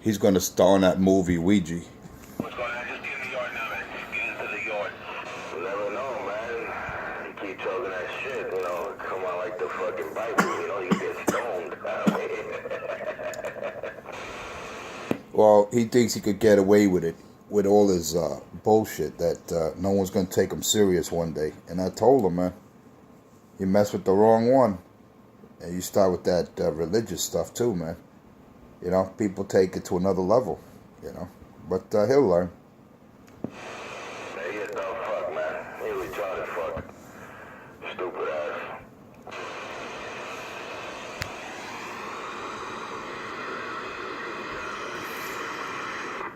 he's going to star in that movie Ouija. What's going on? Just get in the yard now, man. Get into the yard. You never know, man. You keep talking that shit, you know, come out like the fucking Bible, you know, you get stoned. Well, he thinks he could get away with it with all his bullshit that no one's going to take him serious one day. And I told him, man, you mess with the wrong one. And you start with that religious stuff too, man. You know, people take it to another level, you know. But he'll learn. Hey, you dumb fuck, man. You retarded fuck. Stupid ass.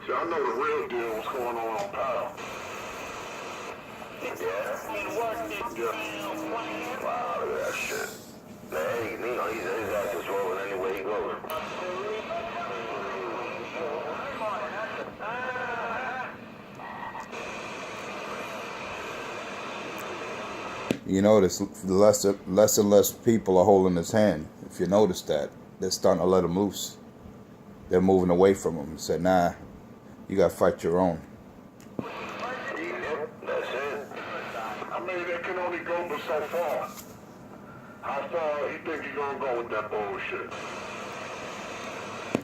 See, I know the real deal, what's going on Powell. Yeah? Yeah. Wow, look at that shit. Hey, you know, his ass is rolling anywhere he goes. You notice less and less people are holding his hand. If you notice that, they're starting to let him loose. They're moving away from him and say, nah, you got to fight your own. Yep, that's it. I mean, they can only go but so far. How far you think you're gonna go with that bullshit?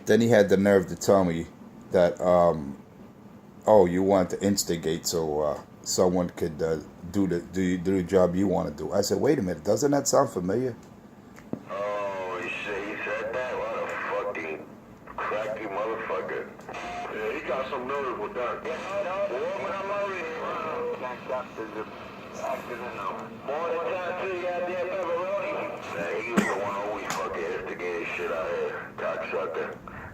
Then he had the nerve to tell me that, oh, you want to instigate so someone could do the job you want to do. I said, wait a minute, doesn't that sound familiar? Oh, he said that? What a fucking cracky motherfucker. Yeah, he got some nerve with that. More than time too, goddamn pepperoni. Man, he was the one always fucking instigating shit out here, cocksucker.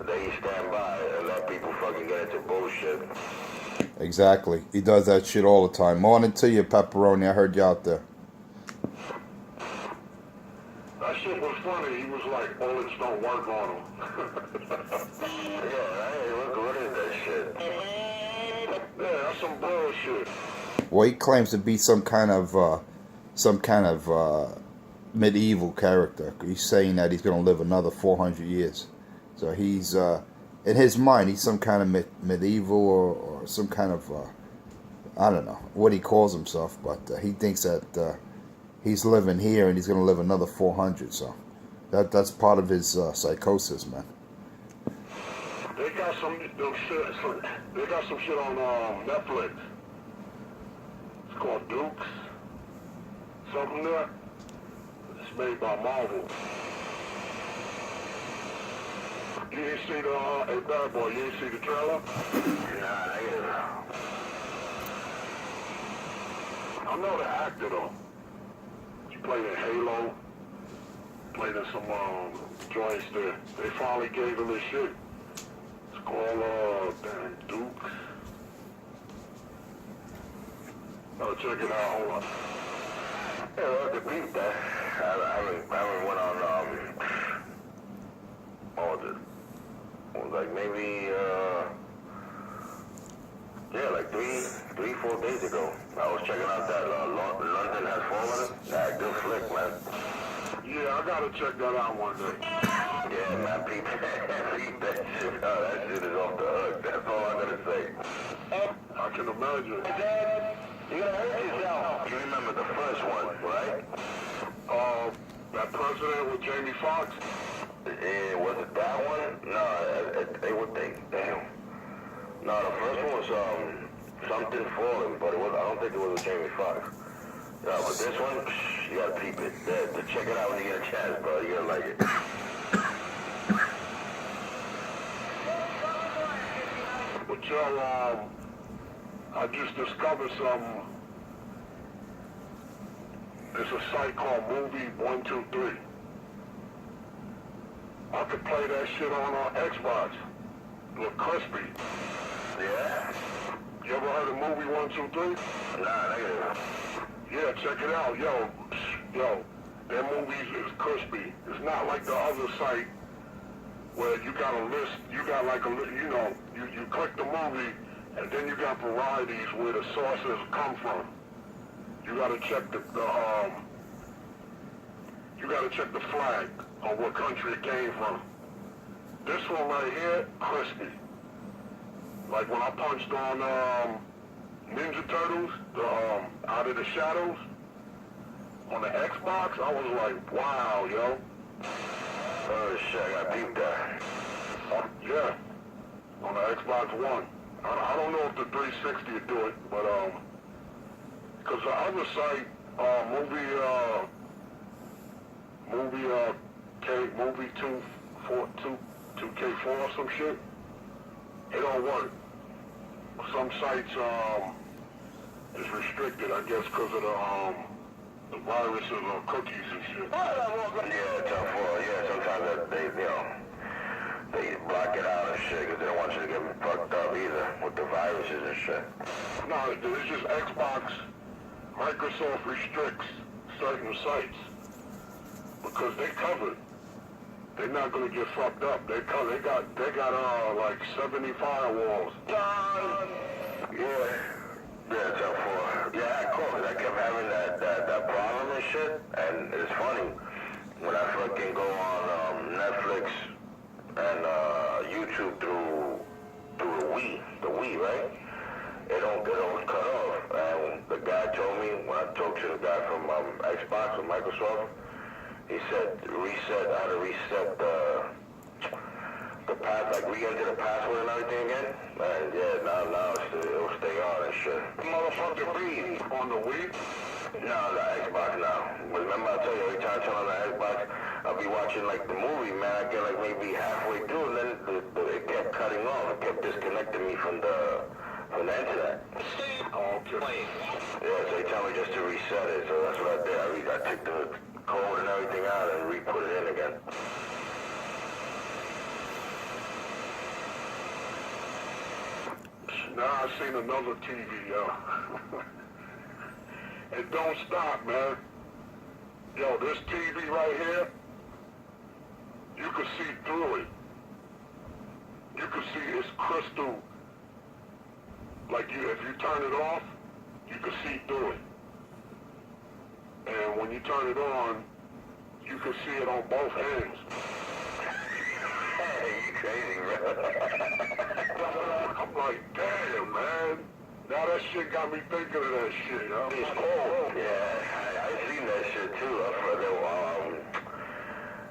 Then he stand by and let people fucking get into bullshit. Exactly. He does that shit all the time. Morning to you, Pepperoni. I heard you out there. That shit was funny. He was like, bullets don't work on him. Yeah, hey, what is that shit? Yeah, that's some bullshit. Well, he claims to be some kind of medieval character. He's saying that he's going to live another 400 years. So he's, in his mind, he's some kind of medieval or some kind of, I don't know what he calls himself, but he thinks that he's living here and he's going to live another 400. So that's part of his psychosis, man. They got some shit. They got some shit on Netflix. It's called Dukes. Something there. It's made by Marvel. You didn't see the hey Bad Boy, you didn't see the trailer? Nah, I know the actor though. He played in Halo. Played in some joints there. They finally gave him his shit. It's called damn Dukes. Oh, check it out. Hold on. yeah, I could beat that. I haven't went on, what was it? It was like maybe, yeah, like three, 4 days ago. I was checking out that London Has Fallen. That good flick, man. Yeah, I gotta check that out one day. Yeah, man, peep that shit. Oh, that shit is off the hook. That's all I'm gonna say. I can imagine. You're gonna hurt yourself. You remember the first one, right? That president with Jamie Foxx? Yeah, was it that one? No, they would think. Damn. No, the first one was something falling, but I don't think it was with Jamie Foxx. No, but this one, you gotta peep it. Check it out when you get a chance, bro. You're gonna like it. But yo, I just discovered some. There's a site called Movie 123. I could play that shit on Xbox with Crispy. Yeah? You ever heard of Movie 123? Nah, negative. Yeah, check it out. Yo, their movies is crispy. It's not like the other site where you got a list, you got like a, you click the movie and then you got varieties where the sources come from. You gotta check you gotta check the flag on what country it came from. This one right here, crispy. Like when I punched on Ninja Turtles, Out of the Shadows, on the Xbox, I was like, wow, yo. Oh shit, I got peeped that. Yeah, on the Xbox One. I don't know if the 360 would do it, but because the other site, movie 2K4 or some shit, it don't work. Some sites is restricted, I guess, because of the viruses or cookies and shit. Yeah, tough for, yeah, sometimes they, they block it out and shit because they don't want you to get fucked up either with the viruses and shit. No, it's just Xbox. Microsoft restricts certain sites because they covered. They're not gonna get fucked up. They got like 70 firewalls. Yeah, tough for. Yeah, cool. 'Cause I kept having that problem and shit, and it's funny when I fucking go on Netflix and YouTube through the Wii, right? It don't cut off. And the guy told me when I talked to the guy from Xbox or Microsoft, he said how to reset the pass, like re-enter the password and everything again. And yeah, now it'll stay on and shit. Motherfucker breathe On the Wii? no, the Xbox now. Remember I tell you, every time I turn on the Xbox, I'll be watching like the movie, man. I get like maybe halfway through, and then it kept cutting off. It kept disconnecting me from the internet. Okay. Yeah, so they tell me just to reset it. So that's what I did. I took the code and everything out and re-put it in again. Now I seen another TV, yo. It don't stop, man. Yo, this TV right here, you can see through it. You can see it's crystal. Like if you turn it off, you can see through it. And when you turn it on, you can see it on both ends. Hey, you crazy, bro. I'm like, damn, man. Now that shit got me thinking of that shit, yo. It's cool. Yeah, I seen that shit too.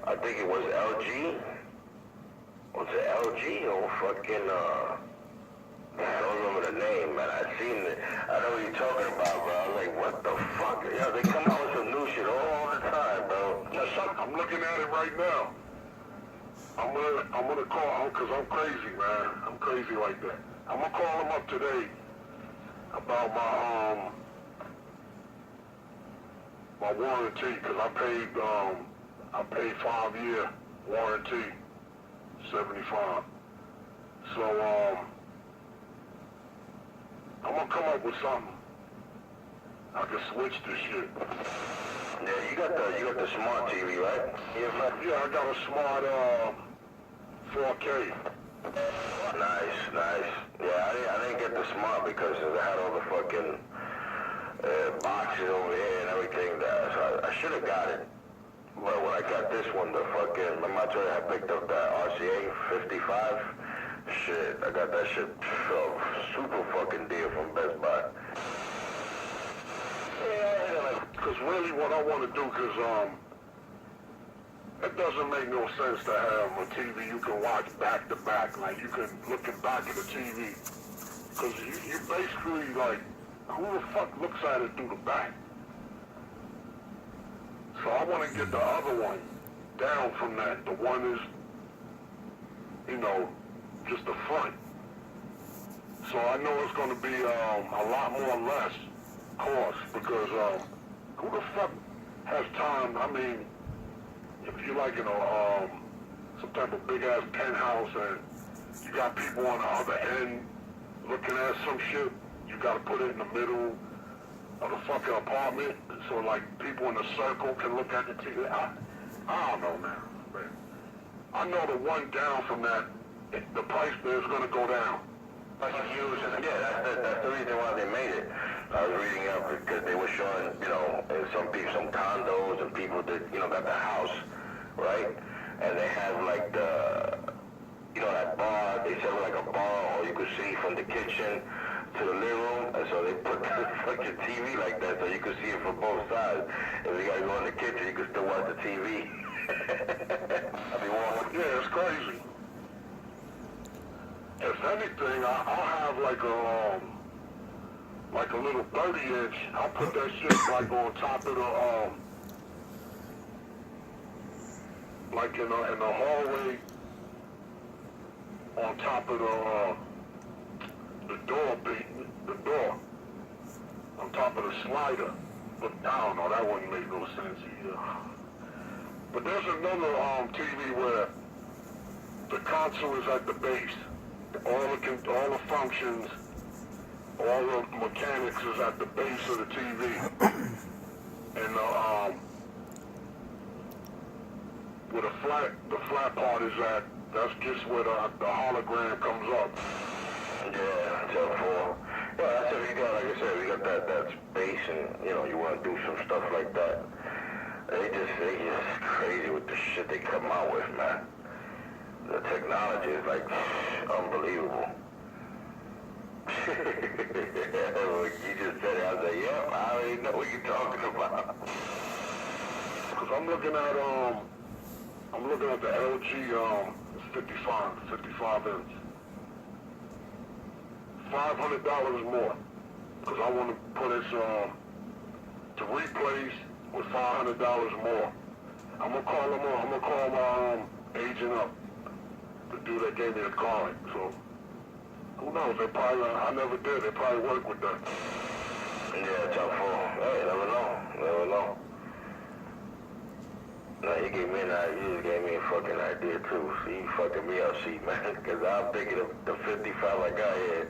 I think it was LG. Was it LG or fucking, I don't remember the name, man. I seen it. I know what you're talking about, bro. I was like, what the fuck? Yeah, they come out with some new shit all the time, bro. I'm looking at it right now. I'm gonna call him because I'm crazy, man. I'm crazy like that. I'm gonna call him up today about my warranty because I paid 5-year warranty, 75. So I'm gonna come up with something. I can switch this shit. Yeah, you got the smart TV, right? Yeah, I got a smart 4K. Nice. Yeah, I didn't get the smart because it had all the fucking boxes over here and everything there. So I should have got it. But when I got this one, the fucking, remember I told you I picked up that RCA 55? Shit, I got that shit super fucking deal from Best Buy. Yeah, because really what I want to do, because it doesn't make no sense to have a TV you can watch back to back, like you can look back at the TV. Because you basically like, who the fuck looks at it through the back? So I want to get the other one down from that. The one is, just the front. So I know it's going to be a lot more less cost because who the fuck has time? I mean, if you're like in some type of big ass penthouse and you got people on the other end looking at some shit, you got to put it in the middle of the fucking apartment so like people in the circle can look at the TV. I don't know, man. But I know the one down from that, the price there is going to go down. Yeah, that's the reason why they made it. I was reading up because they were showing, some condos and people that, got the house, right? And they have like you know, that bar, they sell like a bar, or you could see from the kitchen to the living room, and so they put the fucking TV like that, so you could see it from both sides. If you gotta go in the kitchen, you could still watch the TV. I mean, well, Yeah, it's crazy. If anything, I'll have like a little 30-inch. I'll put that shit like on top of the like in the hallway, on top of the door, on top of the slider. But I don't know, that wouldn't make no sense either. But there's another TV where the console is at the base. All the functions, all the mechanics is at the base of the TV. And where the flat part is at, that's just where the hologram comes up. yeah, so for, yeah, that's if you got, like I said, we got that space, and, you know, you want to do some stuff like that. They just crazy with the shit they come out with, man. The technology is like unbelievable. You just said it, I was like, yeah, I already know what you're talking about. Cause I'm looking at the LG 55 inch. $500 more. Cause I want to put it to replace with $500 more. I'm gonna call my agent up. The dude that gave me the card. So who knows? They probably I never did. They probably work with that. Yeah, tough for. Hey, you never know. No, you just gave me a fucking idea too. So you fucking me up, see, man. Cause I'm thinking of the 55 I got here.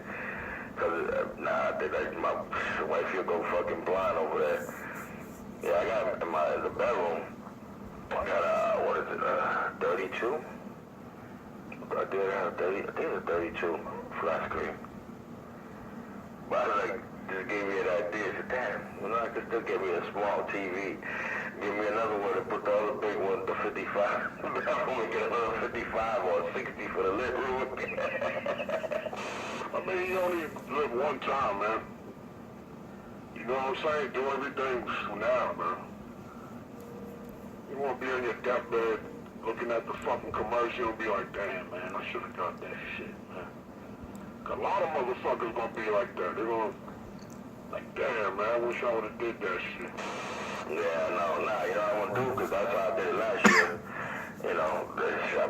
Cause I think like my wife will go fucking blind over there. Yeah, I got in the bedroom. I got what is it? 32. I did have 30. I think it's a 32 flat screen. But I just gave me an idea. I said, damn, you know, I could still give me a small TV. Give me another one to put the other big one, the 55. I'm gonna get another 55 or 60 for the living room. I mean, you only live one time, man. You know what I'm saying? Do everything now, man. You won't be on your deathbed looking at the fucking commercial and be like, damn, man, I should have done that shit, man. 'Cause a lot of motherfuckers gonna be like that. They're gonna, like, damn, man, I wish I would have did that shit. Yeah, no, you know what I want to do, because that's how I did it last year. You know, I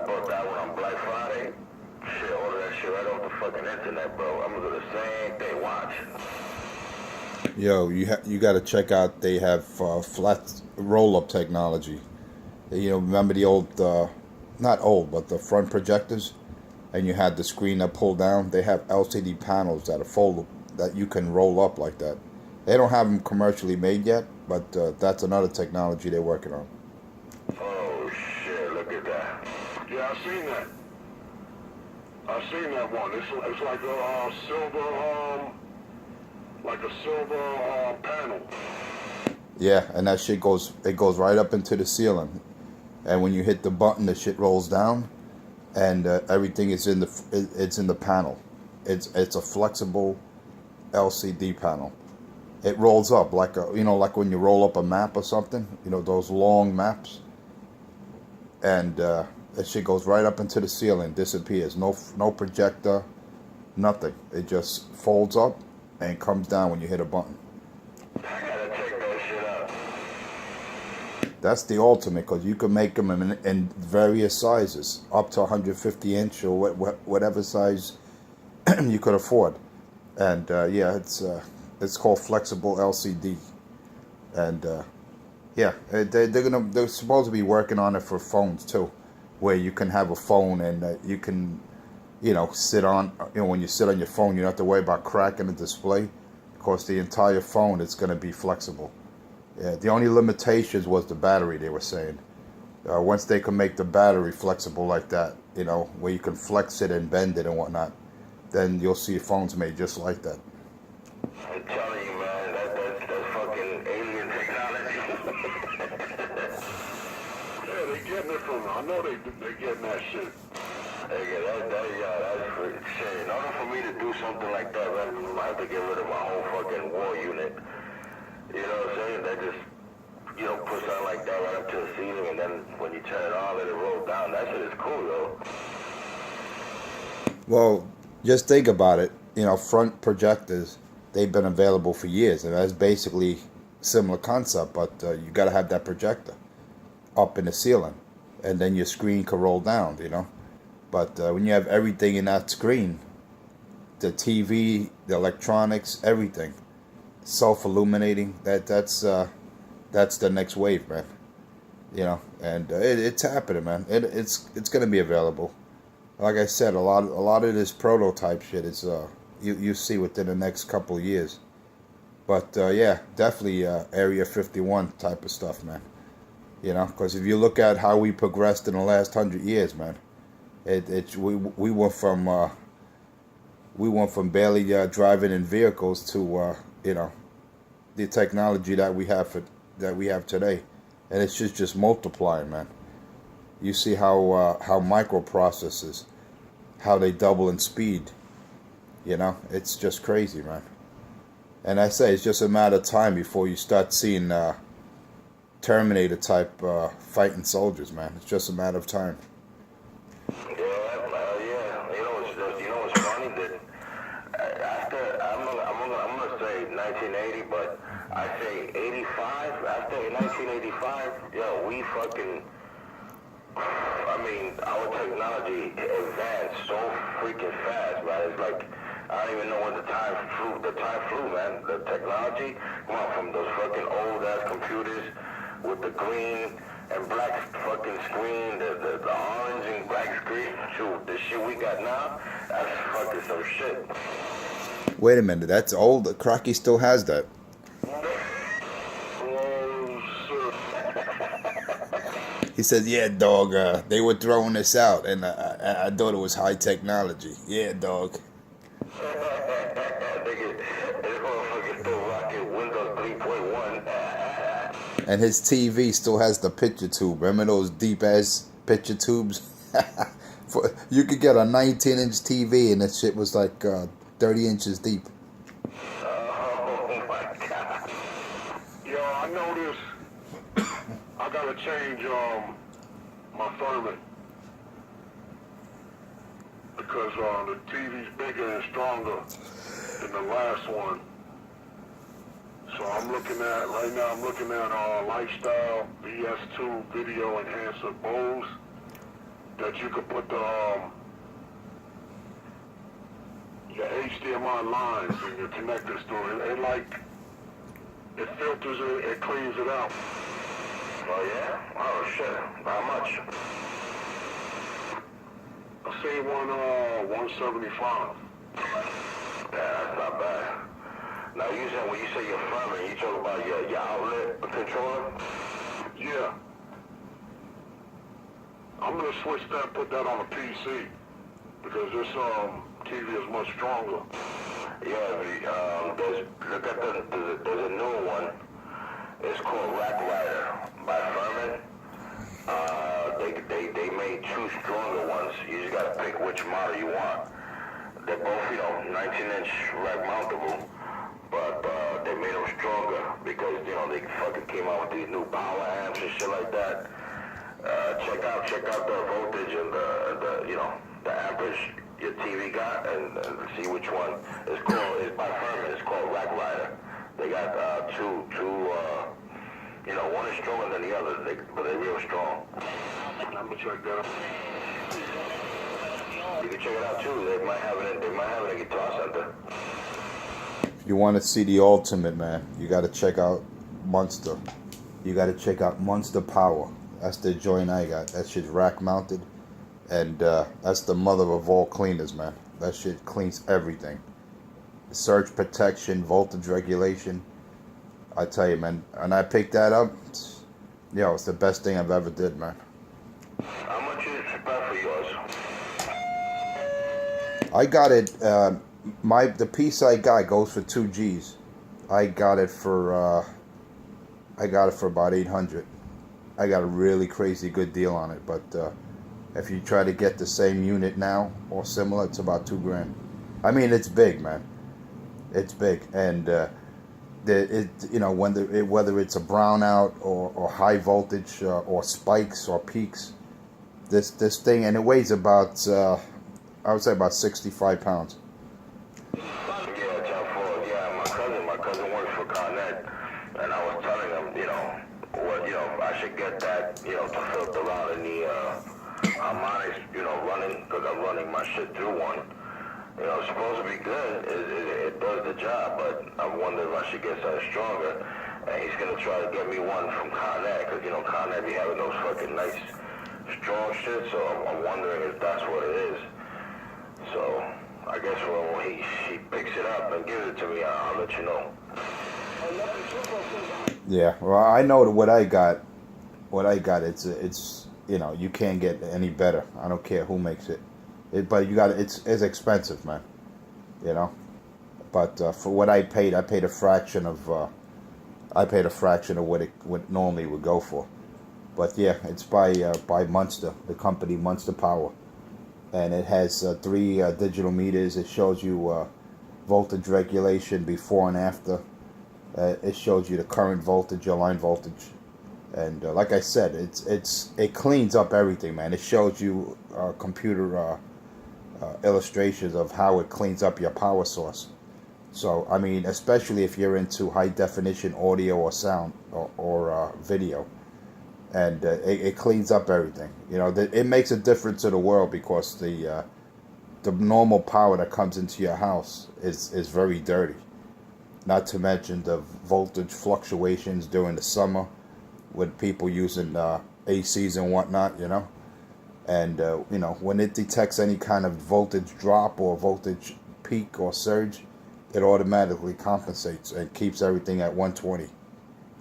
bought that one on Black Friday. Shit, order that shit right off the fucking internet, bro. I'm gonna do the same thing, watch. Yo, you got to check out. They have flat roll-up technology. You know, remember the old, not old, but the front projectors, and you had the screen that pulled down. They have LCD panels that are fold that you can roll up like that. They don't have them commercially made yet, but that's another technology they're working on. Oh shit! Look at that. Yeah, I seen that. I seen that one. It's like a silver panel. Yeah, and that shit goes right up into the ceiling, and when you hit the button, the shit rolls down, and everything is in the panel. It's a flexible LCD panel. It rolls up like like when you roll up a map or something, those long maps, and that shit goes right up into the ceiling, disappears. No projector, nothing. It just folds up and comes down when you hit a button. I gotta check that shit out. That's the ultimate, because you can make them in various sizes, up to 150 inch or whatever size you could afford. And yeah, it's called flexible LCD. And yeah, they're supposed to be working on it for phones too, where you can have a phone and you can sit on, when you sit on your phone, you don't have to worry about cracking the display, because the entire phone is going to be flexible. Yeah, the only limitations was the battery, they were saying. Once they can make the battery flexible like that, where you can flex it and bend it and whatnot, then you'll see phones made just like that. I'm telling you, man, that's fucking alien technology. Yeah, they getting it from. I know they getting that shit. Shit. In order for me to do something like that, man, I have to get rid of my whole fucking wall unit. You know what I'm saying? That just, put something like that right up to the ceiling, and then when you turn it on, let it roll down. That shit is cool, though. Well, just think about it. Front projectors, they've been available for years, and that's basically similar concept, but you got to have that projector up in the ceiling, and then your screen can roll down, But when you have everything in that screen, the TV, the electronics, everything, self-illuminating, that's the next wave, man. And it's happening, man. It's going to be available. Like I said, a lot of this prototype shit is you see within the next couple of years. But yeah, definitely Area 51 type of stuff, man. Because if you look at how we progressed in the last 100 years, man, we went from barely driving in vehicles to the technology that we have today, and it's just multiplying, man. You see how microprocessors, how they double in speed. It's just crazy, man. And I say it's just a matter of time before you start seeing Terminator type fighting soldiers, man. It's just a matter of time. Yeah. You know what's funny? That after I'm gonna say 1980, but I say 85. After 1985, we fucking. I mean, our technology advanced so freaking fast, man. It's like I don't even know when the time flew, man. The technology, come on, from those fucking old ass computers with the green and black fucking screen, the orange and black screen, shoot, the shit we got now, that's fucking some shit. Wait a minute, that's old. Crocky still has that. He says, "Yeah, dog. They were throwing this out, and I thought it was high technology. Yeah, dog." And his TV still has the picture tube. Remember those deep ass picture tubes? You could get a 19-inch TV, and that shit was like 30 inches deep. Oh my god! Yo, I noticed I gotta change my firmament because the TV's bigger and stronger than the last one. So I'm looking at Lifestyle VS2 video enhancer bowls that you could put your HDMI lines and your connectors through. It filters it, it cleans it out. Oh yeah? Oh shit. How much? I see one 175. Yeah, that's not bad. Now when you say your firmware, you talking about your outlet controller? Yeah. I'm gonna switch that, put that on a PC because this TV is much stronger. Yeah, there's a new one. It's called Rack Rider by Furman. They made two stronger ones. You just gotta pick which model you want. They're both 19-inch rack mountable, but they made them stronger because they fucking came out with these new power amps and shit like that. Check out the voltage and the amperage your TV got and see which one. It's by Furman. It's called Rack Rider. They got two. One is stronger than the other, but they're real strong. I'm gonna check that out. You can check it out too. They might have it at Guitar Center. If you want to see the ultimate, man, you got to check out Monster. You got to check out Monster Power. That's the joint I got. That shit's rack mounted, and that's the mother of all cleaners, man. That shit cleans everything. Surge protection, voltage regulation. I tell you, man, and I picked that up. It's the best thing I've ever did, man. How much is that for yours? I got it. The piece I got goes for 2 G's. I got it for about 800. I got a really crazy good deal on it, but If you try to get the same unit now or similar, it's about $2,000. I mean, it's big, man. It's big, and whether it's a brownout or high voltage or spikes or peaks, this thing, and it weighs about I would say about 65 pounds. Yeah, my cousin works for Con Ed, and I was telling him, I should get that, to filter out any harmonics, running, because I'm running my shit through one. It's supposed to be good. It does the job, but I'm wondering if I should get something stronger. And he's gonna try to get me one from Con Ed, because Con Ed be having those fucking nice, strong shit. So I'm wondering if that's what it is. So I guess when he picks it up and gives it to me, I'll let you know. Yeah, well, I know that what I got, it's you can't get any better. I don't care who makes it. But it's expensive, man. But for what I paid a fraction of what it normally would go for. But yeah, it's by Munster, the company Munster Power, and it has 3 digital meters. It shows you voltage regulation before and after. It shows you the current voltage, your line voltage, and like I said, it cleans up everything, man. It shows you computer illustrations of how it cleans up your power source. So I mean, especially if you're into high definition audio or sound or video, and it cleans up everything. It makes a difference to the world, because the normal power that comes into your house is very dirty. Not to mention the voltage fluctuations during the summer with people using ACs and whatnot, And, when it detects any kind of voltage drop or voltage peak or surge, it automatically compensates and keeps everything at 120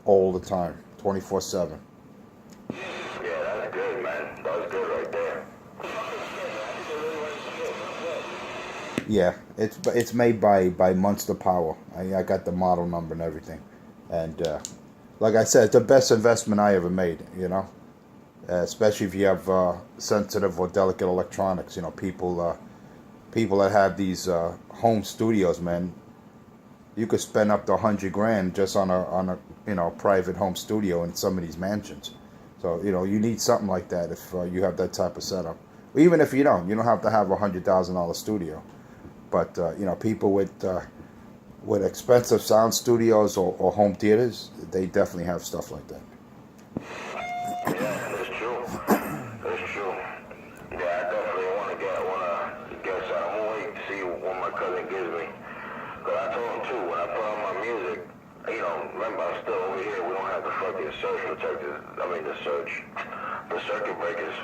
all the time, 24/7. Yeah, that's good, man. That was good right there. Yeah, it's made by Munster Power. I got the model number and everything, and like I said, it's the best investment I ever made. Especially if you have sensitive or delicate electronics. People that have these home studios, man. You could spend up to $100,000 just on a private home studio in some of these mansions. So you need something like that if you have that type of setup. Even if you don't have to have a $100,000 studio. But people with expensive sound studios or home theaters, they definitely have stuff like that. Yeah, that's true. That's true. Yeah, I definitely want to get some. I'm gonna wait to see what my cousin gives me. Cause I told him too, when I put on my music, remember I'm still over here. We don't have the fucking surge protectors. The circuit breakers.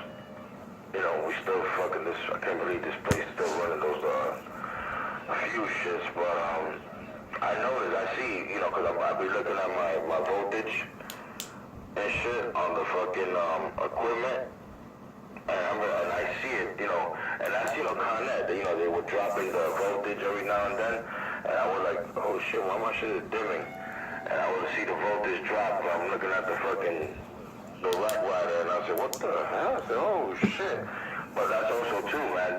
We still fucking this. I can't believe this place is still running those fuse shits. But I noticed, I see, cause I be looking at my voltage and shit on the fucking equipment, and I see it, and that's Con Ed, they were dropping the voltage every now and then, and I was like, oh shit, why my shit is dimming? And I would see the voltage drop. I'm looking at the rack rider, and I said, what the hell? I said, oh shit. But that's also too, man.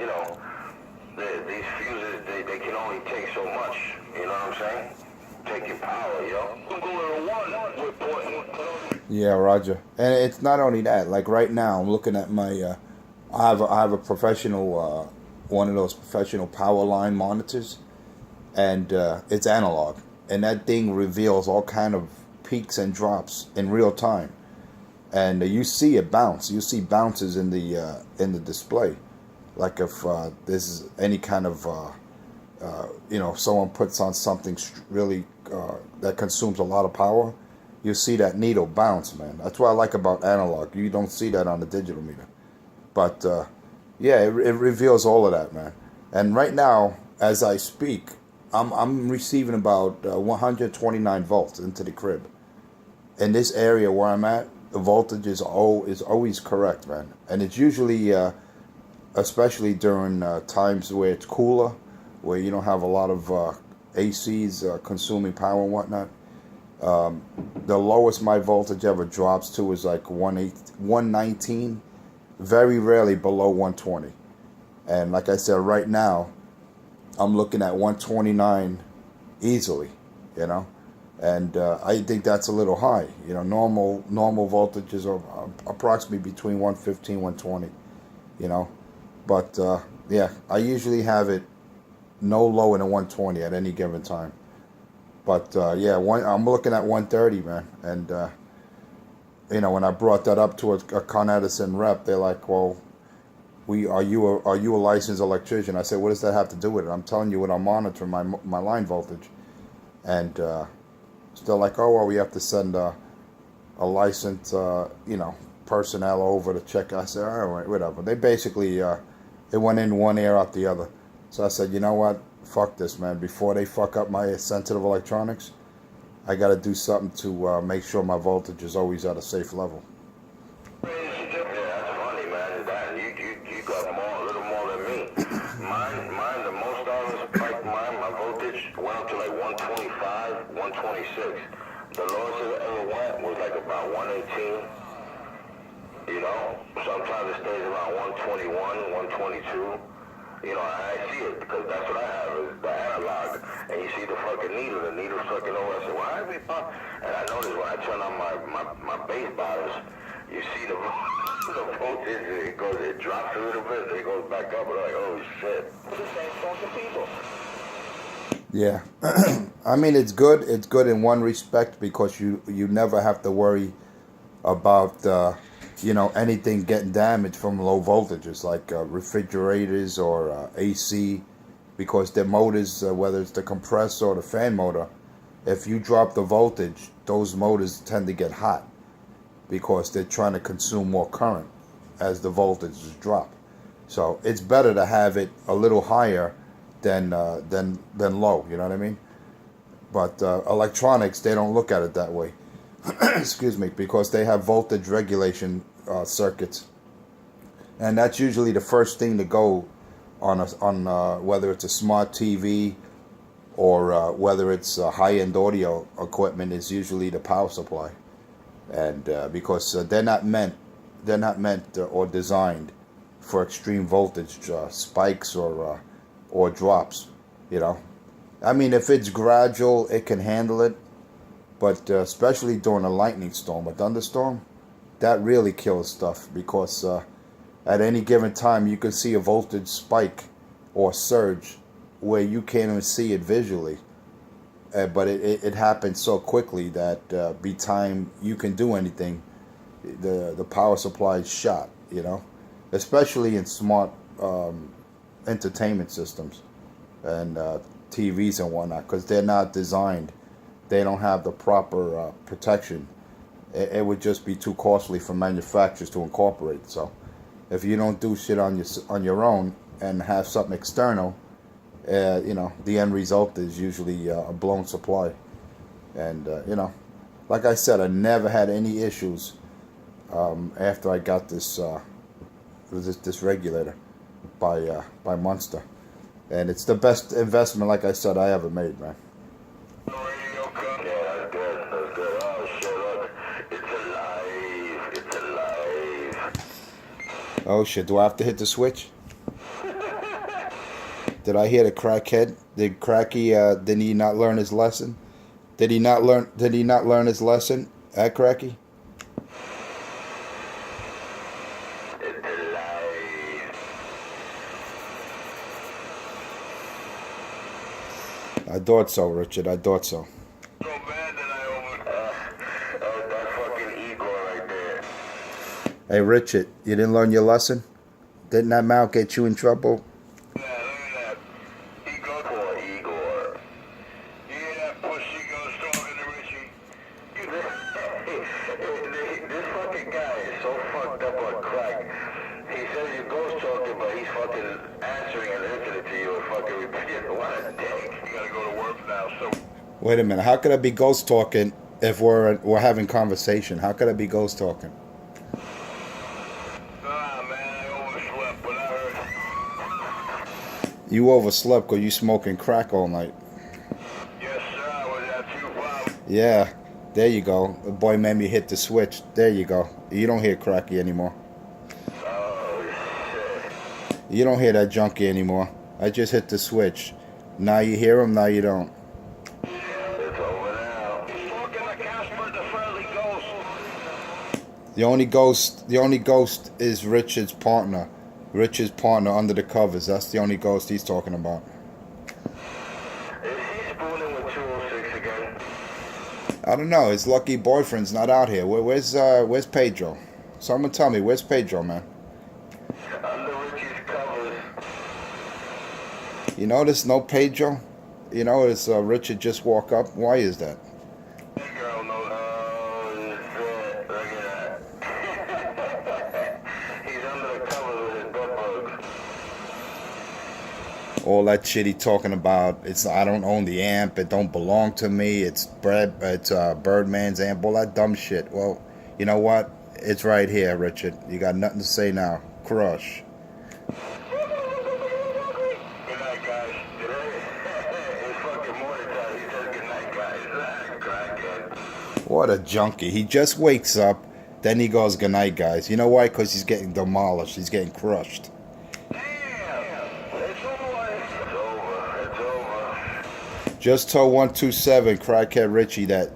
These fuses, they can only take so much. You know what I'm saying? Taking power, I'm going to one with Portland. Yeah, Roger. And it's not only that. Like right now, I'm looking at my. I have a professional, one of those professional power line monitors, and it's analog, and that thing reveals all kind of peaks and drops in real time, and you see it bounce. You see bounces in the display, like if there's any kind of someone puts on something really that consumes a lot of power, you see that needle bounce, man. That's what I like about analog. You don't see that on the digital meter. But it reveals all of that, man. And right now, as I speak, I'm receiving about 129 volts into the crib. In this area where I'm at, the voltage is always correct, man. And it's usually, especially during times where it's cooler, where you don't have a lot of ACs consuming power and whatnot. The lowest my voltage ever drops to is like 119, very rarely below 120. And like I said, right now, I'm looking at 129 easily, you know. And I think that's a little high. You know, normal voltages are approximately between 115, 120, you know. But, yeah, I usually have it no lower than 120 at any given time. But, yeah, I'm looking at 130, man. And, you know, when I brought that up to a Con Edison rep, they're like, well, are you a licensed electrician? I said, what does that have to do with it? I'm telling you what I'm monitoring, my line voltage. And still like, oh, well, we have to send a licensed, you know, personnel over to check. I said, all right, whatever. They basically, it went in one ear out the other. So I said, you know what? Fuck this, man. Before they fuck up my sensitive electronics, I got to do something to make sure my voltage is always at a safe level. Yeah, that's funny, man. You got a little more than me. Mine, the most I was spiked my voltage went up to like 125, 126. The lowest it ever went was like about 118. You know, sometimes it stays around 121, 122. You know, I see it because that's what I have is the analog. And you see the fucking needle, the needle's fucking over. I said, why is it pop? And I noticed when I turn on my bass bars, you see the voltage, it drops a little bit, it goes back up, and I'm like, oh shit. It's the same fucking people. Yeah, I mean it's good. It's good in one respect because you never have to worry about you know, anything getting damaged from low voltages like refrigerators or AC, because their motors, whether it's the compressor or the fan motor, if you drop the voltage, those motors tend to get hot because they're trying to consume more current as the voltages drop. So it's better to have it a little higher than low. You know what I mean? But electronics, they don't look at it that way. Excuse me, because they have voltage regulation circuits, and that's usually the first thing to go on whether it's a smart TV or whether it's high-end audio equipment. Is usually the power supply, and because they're not meant or designed for extreme voltage spikes or drops. You know, I mean, if it's gradual, it can handle it. But especially during a lightning storm, a thunderstorm, that really kills stuff because at any given time you can see a voltage spike or surge where you can't even see it visually. But it happens so quickly that by time you can do anything, the power supply is shot, you know, especially in smart entertainment systems and TVs and whatnot, because they're not designed. They don't have the proper protection. It would just be too costly for manufacturers to incorporate. So, if you don't do shit on your own and have something external, you know, the end result is usually a blown supply. And you know, like I said, I never had any issues after I got this regulator by Munster, and it's the best investment, like I said, I ever made, man. Oh shit, do I have to hit the switch? Did I hear the crackhead? Did Cracky, did he not learn his lesson? Did he not learn his lesson at Cracky? It's alive. I thought so, Richard, I thought so. So bad that That fucking Igor right there. Hey Richard, you didn't learn your lesson? Didn't that mouth get you in trouble? Yeah, look at that. Igor. Poor Igor. You hear that pussy goes talking to Richie? This fucking guy is so fucked up on crack. He says you're ghost talking, but he's fucking answering and listening to you and fucking repeating. What a dick. You gotta go to work now, so Wait a minute, how could I be ghost talking if we're having conversation? How could I be ghost talking? ah man, I overslept, but I heard. You overslept because you smoking crack all night. Yes, sir, I was at 2 o'clock. Yeah, there you go. The boy made me hit the switch. There you go. You don't hear Cracky anymore. You don't hear that junkie anymore. I just hit the switch. Now you hear him, now you don't. It's over now. He's talking to Casper, the friendly ghost. The only ghost is Richard's partner. Richard's partner under the covers. That's the only ghost he's talking about. Is he spooning with 206 again? I don't know. His lucky boyfriend's not out here. Where's Pedro? Someone tell me, where's Pedro, man? Under Richie's covers. You notice no Pedro? You notice Richard just walk up? Why is that? That girl knows. Oh, shit. Look at that. He's under the covers with his bed bugs. All that shit he talking about. It's I don't own the amp. It don't belong to me. It's Birdman's amp. All that dumb shit. Well, you know what? It's right here, Richard. You got nothing to say now. Crush. Good night, guys. It's fucking morning time. He says good night, guys. Crackhead. What a junkie. He just wakes up, then he goes, good night, guys. You know why? Because he's getting demolished. He's getting crushed. Damn! It's over. It's over. It's over. Just told 127 Crackhead Richie that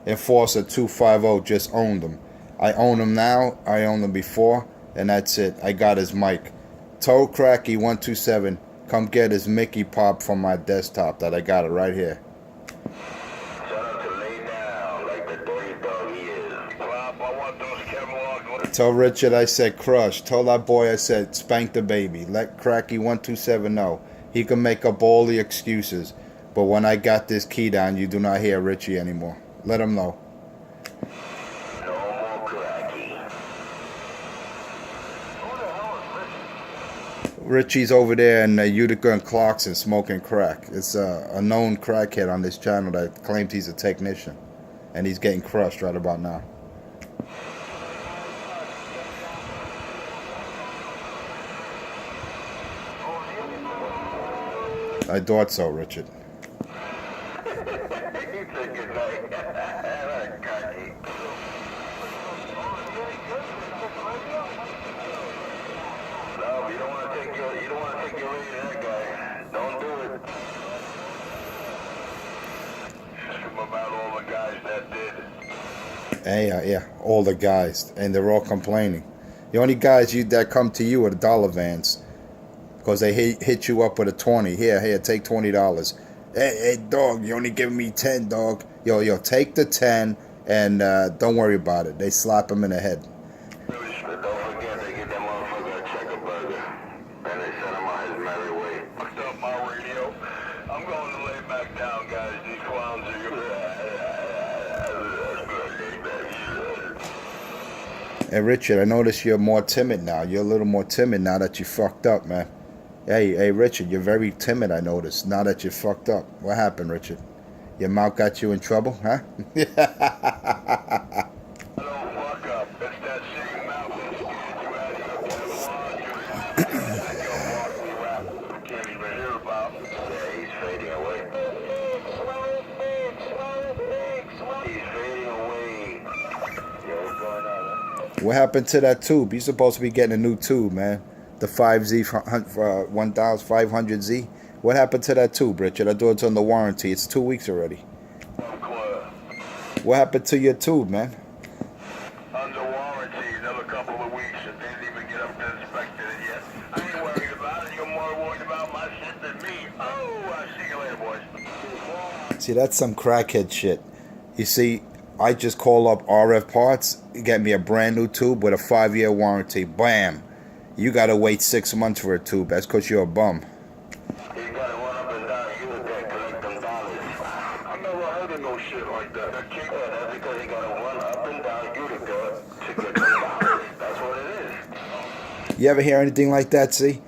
Enforcer 250 just owned him. I own him now. I owned him before. And that's it. I got his mic. Told Cracky 127, come get his Mickey Pop from my desktop that I got it right here. Shout out to Lay Down, like the dirty dog he is. Pop, I want those Kevlar. Tell Richard I said crush. Tell that boy I said spank the baby. Let Cracky 127 know. He can make up all the excuses. But when I got this key down, you do not hear Richie anymore. Let him know. No more Cracky. Richie's over there in Utica and Clarkson smoking crack. It's a known crackhead on this channel that claims he's a technician. And he's getting crushed right about now. I thought so, Richard. He said good night. Cracky. No, you don't want to take your radio to that guy. Don't do it. Ask him about all the guys that did. Hey, yeah, all the guys, and they're all complaining. The only guys that come to you are the dollar vans, because they hit you up with a 20. Here, take $20. Hey, dog, you only giving me 10, dog. Yo, take the 10 and don't worry about it. They slap him in the head. But don't forget, they get that motherfucker a checker burger. And they send him on his merry way. Fucked up my radio. I'm going to lay back down, guys. These clowns are Hey, Richard, I notice you're more timid now. You're a little more timid now that you fucked up, man. Hey, Richard, you're very timid, I noticed, now that you fucked up. What happened, Richard? Your mouth got you in trouble, huh? Don't fuck up. It's that same mouth that scared you out of your Kevlar. We can't even hear about. Yeah, he's fading away. He's fading away. Yo, what's going on? What happened to that tube? You're supposed to be getting a new tube, man. The 5Z 1500Z. What happened to that tube, Richard? I thought it's under warranty. It's 2 weeks already. What happened to your tube, man? Under warranty, another couple of weeks. It didn't even get up to inspecting it yet. I ain't worried about it. You're more worried about my shit than me. Oh, I'll see you later, boys. See, that's some crackhead shit. You see, I just call up RF Parts, get me a brand new tube with a 5-year warranty. Bam! You gotta wait 6 months for a tube. That's because you're a bum. You gotta run up and down Utica, collect them dollars. I never heard of no shit like that. Yeah, that's because you gotta run up and down Utica to get them dollars. That's what it is. You ever hear anything like that, see?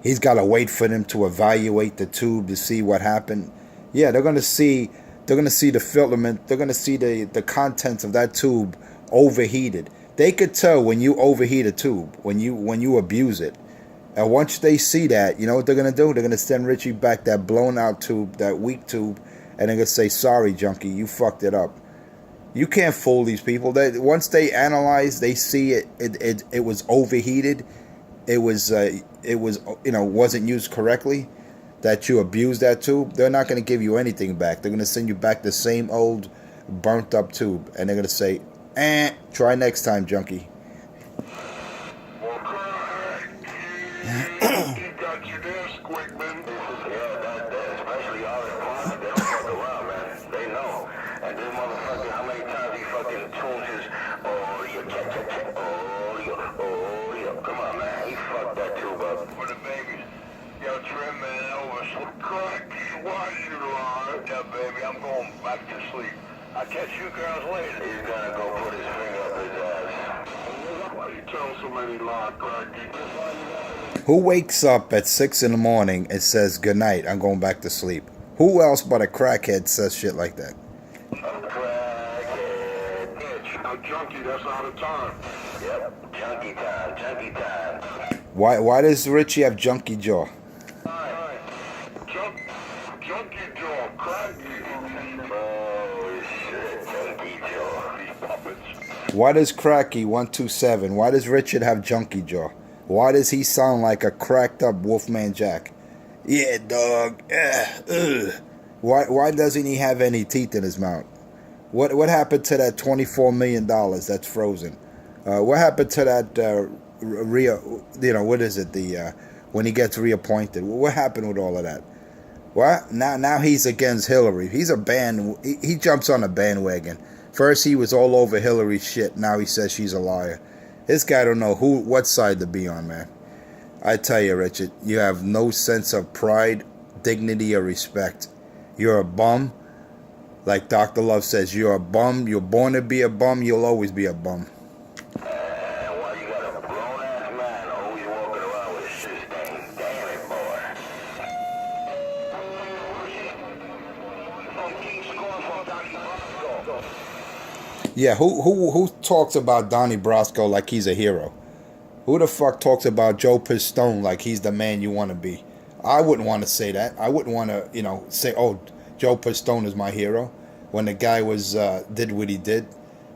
He's gotta wait for them to evaluate the tube to see what happened. Yeah, they're gonna see the filament, they're gonna see the contents of that tube overheated. They could tell when you overheat a tube, when you abuse it. And once they see that, you know what they're going to do? They're going to send Richie back that blown out tube, that weak tube, and they're going to say, sorry, junkie, you fucked it up. You can't fool these people. Once they analyze, they see it was overheated, it was wasn't used correctly, that you abused that tube, they're not going to give you anything back. They're going to send you back the same old burnt up tube, and they're going to say, try next time, junkie. Well, Craig, he got you there, Squigman. Yeah, that especially all the closet, they don't fuck around, man. They know. And this motherfucker, how many times he fucking tunes his, oh, you check, check, check, oh, you. Come on, man. He fucked that tube up. For the babies. Yo, Trim, man, over. Craig, why you lie? Yeah, baby, I'm going back to sleep. I'll catch you girls later. He's gonna go put his finger up his ass. Why you tell so many lies, Craig? Who wakes up at 6 in the morning and says, good night, I'm going back to sleep? Who else but a crackhead says shit like that? Crackhead bitch. A junkie that's out of time. Yep, junkie time. Why does Richie have junkie jaw? Junkie jaw, Craig. Oh, shit, junkie jaw. These puppets. Why does Cracky 127? Why does Richard have junkie jaw? Why does he sound like a cracked up Wolfman Jack? Yeah, dog. Ugh. Why doesn't he have any teeth in his mouth? What happened to that $24 million that's frozen? What happened to that what is it? When he gets reappointed? What happened with all of that? What? Now he's against Hillary. He jumps on a bandwagon. First he was all over Hillary's shit. Now he says she's a liar. This guy don't know what side to be on, man. I tell you, Richard, you have no sense of pride, dignity, or respect. You're a bum. Like Dr. Love says, you're a bum. You're born to be a bum. You'll always be a bum. Why you got a grown-ass man always walking around with a shit stain? Damn it, boy. Yeah, who talks about Donnie Brasco like he's a hero? Who the fuck talks about Joe Pistone like he's the man you want to be? I wouldn't want to say that. I wouldn't want to, say, oh, Joe Pistone is my hero when the guy did what he did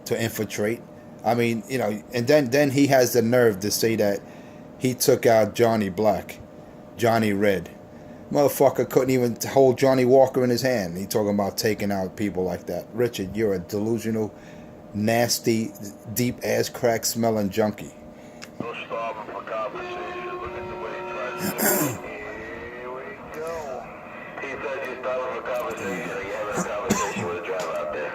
to infiltrate. I mean, and then he has the nerve to say that he took out Johnny Black, Johnny Red. Motherfucker couldn't even hold Johnny Walker in his hand. He talking about taking out people like that. Richard, you're a delusional, nasty, deep ass crack smelling junkie. No starving for conversation. Look at the way he tries to Here we go. He said you started a conversation, or you having a conversation with a driver out there.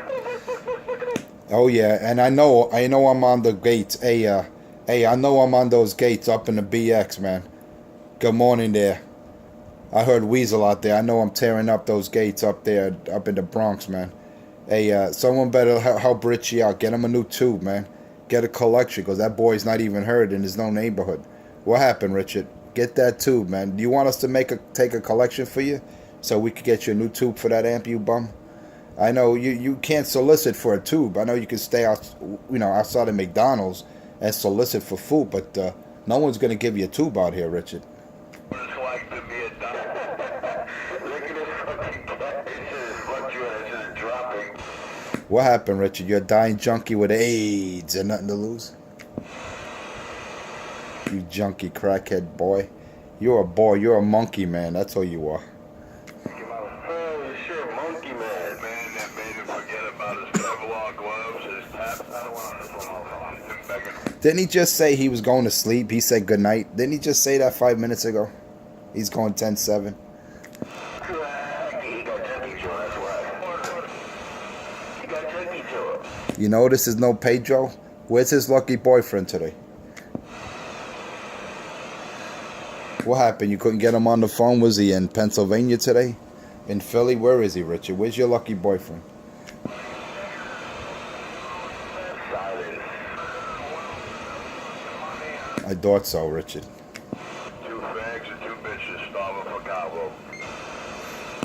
Oh yeah, and I know I'm on the gates. Hey, I know I'm on those gates up in the BX, man. Good morning there. I heard Weasel out there. I know I'm tearing up those gates up there, up in the Bronx, man. Hey, someone better help Richie out. Get him a new tube, man. Get a collection, because that boy's not even heard in his own neighborhood. What happened, Richard? Get that tube, man. Do you want us to take a collection for you, so we could get you a new tube for that amp, you bum? I know you can't solicit for a tube. I know you can stay out, outside of McDonald's and solicit for food, but no one's gonna give you a tube out here, Richard. What it's like to be a doctor. Look at this fucking guy. It's just fluctuating, it's just dropping. What happened, Richard? You're a dying junkie with AIDS and nothing to lose? You junkie crackhead boy. You're a boy. You're a monkey, man. That's all you are. Oh, shit, monkey man. Man that made him forget about his Kevlar gloves, his tats. I don't want to him begging. Didn't he just say he was going to sleep? He said good night. Didn't he just say that 5 minutes ago? He's going 10-7. He got junkie jaw, that's why. He got junkie jaw. You know this is no Pedro? Where's his lucky boyfriend today? What happened? You couldn't get him on the phone? Was he in Pennsylvania today? In Philly? Where is he, Richard? Where's your lucky boyfriend? Silence. I thought so, Richard. 2 fags and 2 bitches starving for Cabo.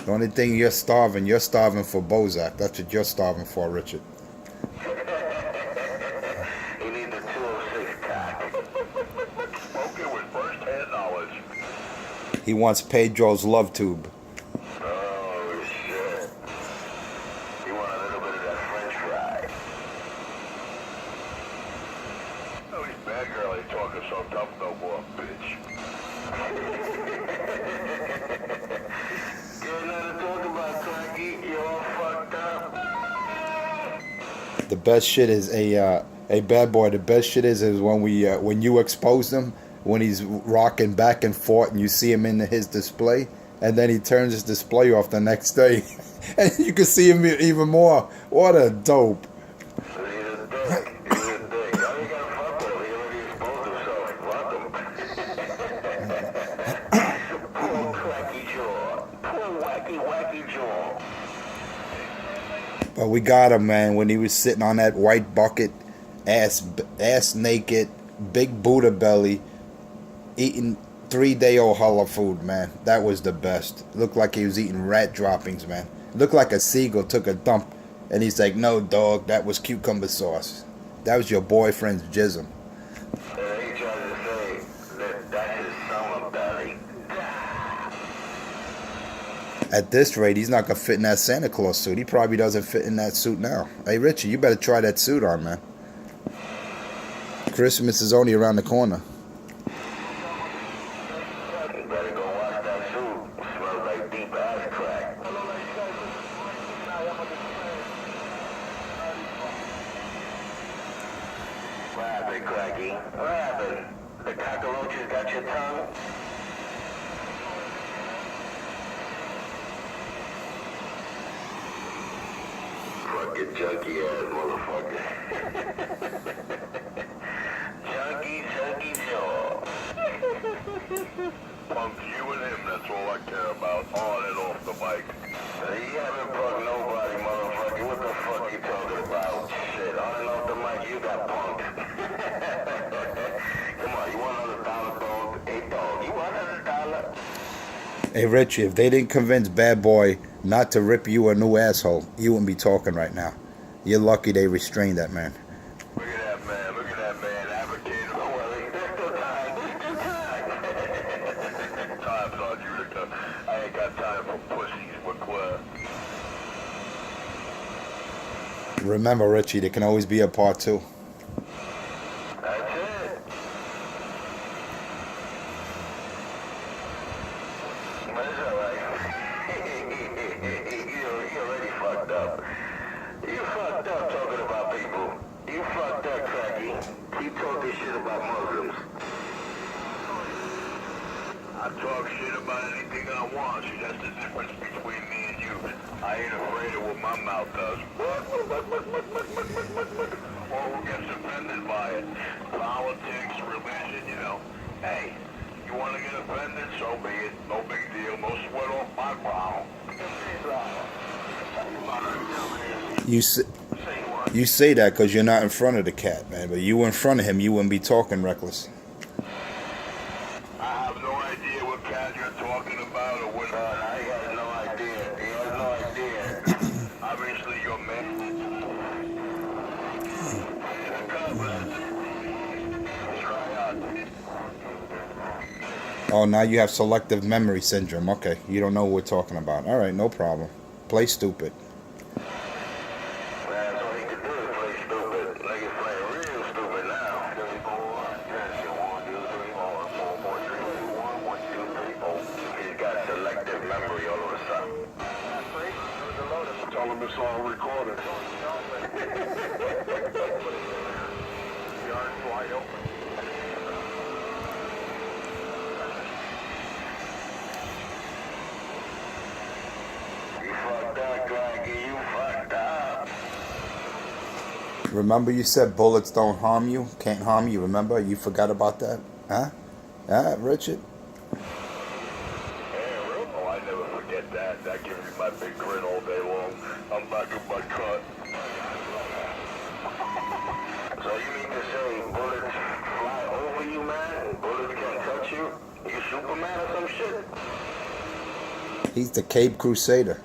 The only thing you're starving for Bozak. That's what you're starving for, Richard. He needs a 206 cock. Spoken with first-hand knowledge. He wants Pedro's love tube. Oh, shit. You want a little bit of that french fry. Oh, he's bad that girl ain't talking so tough no more, bitch. Get nothing to talk about, Cracky. You all fucked up. The best shit is a bad boy. The best shit is when you expose him when he's rocking back and forth and you see him in his display, and then he turns his display off the next day, and you can see him even more. What a dope! He's a dick. He's a dick. All you gotta fuck with him. He already exposed himself. Fuck him. Poor Cracky Jaw. Poor wacky jaw. But we got him, man, when he was sitting on that white bucket, ass naked, big Buddha belly, eating 3-day-old halal food, man. That was the best. Looked like he was eating rat droppings, man. Looked like a seagull took a dump, and he's like, "No, dog, that was cucumber sauce. That was your boyfriend's jism." He tried to say that that's his summer belly. At this rate, he's not gonna fit in that Santa Claus suit. He probably doesn't fit in that suit now. Hey, Richie, you better try that suit on, man. Christmas is only around the corner. You better go wash that suit. Smells like deep ass crack. What happened, Cracky? What happened? The cockroaches got your tongue? Fucking junkie ass motherfucker. junkie jaw. Punk, you and him, that's all I care about, on and off the mic. You haven't punked nobody, motherfucker. What the fuck you talking about? Shit, on and off the mic, you got punked. Come on, you want another dollar, dog? Hey, dog, you want another dollar? Hey, Richie, if they didn't convince Bad Boy not to rip you a new asshole, you wouldn't be talking right now. You're lucky they restrained that man. Look at that man, advocating. Don't worry, there's still time. Time's on you, Richter. I ain't got time for pussies, McClure. Remember, Richie, there can always be a part 2. That's it. But it's alright. You already fucked up. You fucked up talking about people. You fucked up, Cracky. Keep talking shit about Muslims. I talk shit about anything I want. See, that's the difference between me and you. I ain't afraid of what my mouth does. Or who gets offended by it. Politics, religion, you know. Hey, you want to get offended? So be it. No big deal. No sweat off my brow. You say that because you're not in front of the cat, man. But you in front of him, you wouldn't be talking reckless. I have no idea what cat you're talking about or what. I got no idea. He has no idea. Obviously, you're man. Oh, now you have selective memory syndrome. Okay, you don't know what we're talking about. All right, no problem. Play stupid. That's all he can do is play stupid. Like he's playing real stupid now. 1, 2, 3, 4. He's got selective memory all of a sudden. Tell him it's all recorded. Yards wide open. You fucked up, Cracky. You fucked up. Remember you said bullets don't harm you, can't harm you. Remember? You forgot about that? Huh? Huh, Richard? Oh, I never forget that. That gives me my big grin all day long. I'm back in my cut. So you mean to say bullets fly over you, man? Bullets can't touch you? You Superman or some shit? He's the Cape Crusader.